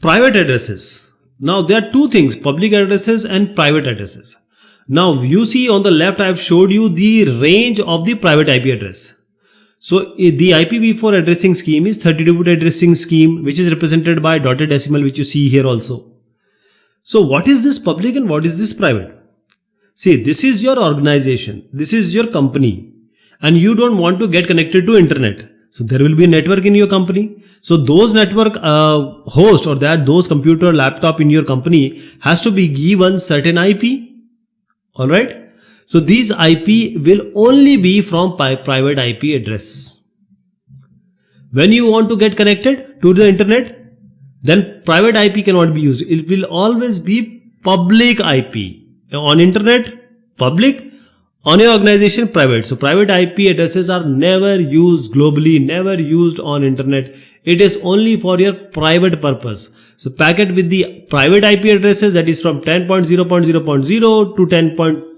Private addresses. Now there are two things, public addresses and private addresses. Now you see on the left I have showed you the range of the private IP address. So the IPv4 addressing scheme is 32-bit addressing scheme, which is represented by dotted decimal, which you see here also. So what is this public and what is this private? See, this is your organization, this is your company, and you don't want to get connected to internet. So there will be a network in your company. So those network host or those computer laptop in your company has to be given certain IP. Alright. So these IP will only be from private IP address. When you want to get connected to the internet, then private IP cannot be used. It will always be public IP. On internet, public. On your organization, private. So private IP addresses are never used globally, never used on internet. It is only for your private purpose. So packet with the private IP addresses, that is from 10.0.0.0 to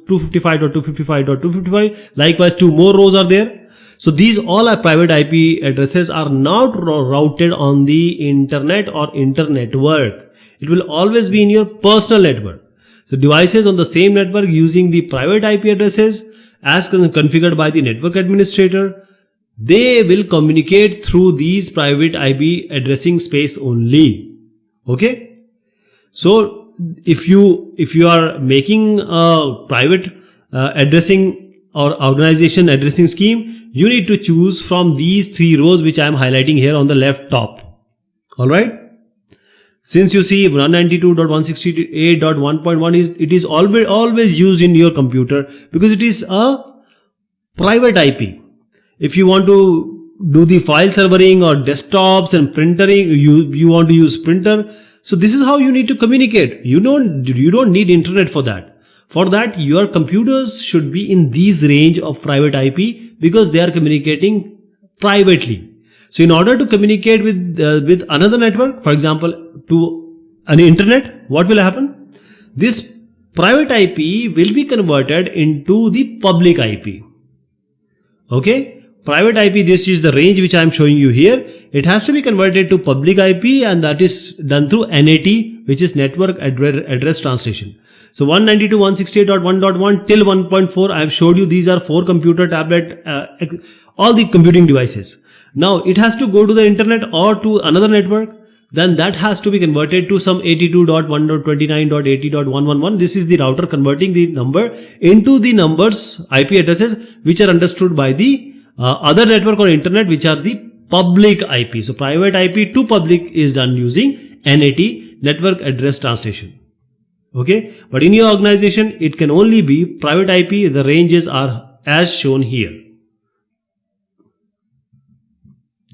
10.255.255.255. Likewise, 2 more rows are there. So these all are private IP addresses are not routed on the internet or internetwork. It will always be in your personal network. So devices on the same network using the private IP addresses as configured by the network administrator, they will communicate through these private IP addressing space only. Okay. So if you are making a private addressing or organization addressing scheme, you need to choose from these 3 rows which I am highlighting here on the left top. Alright. Since you see 192.168.1.1 it is always used in your computer because it is a private IP. If you want to do the file servering or desktops and printering, you want to use printer. So this is how you need to communicate. You don't need internet for that. For that, your computers should be in these range of private IP because they are communicating privately. So in order to communicate with another network, for example, to an internet, what will happen? This private IP will be converted into the public IP. Okay. Private IP, this is the range which I am showing you here. It has to be converted to public IP and that is done through NAT, which is Network Address Translation. So 192.168.1.1 till 1.4, I have showed you these are 4 computer, tablet, all the computing devices. Now it has to go to the internet or to another network, then that has to be converted to some 82.1.29.80.111. This is the router converting the number into the numbers, IP addresses, which are understood by the other network or internet, which are the public IP. So private IP to public is done using NAT, Network Address Translation. Okay. But in your organization, it can only be private IP. The ranges are as shown here.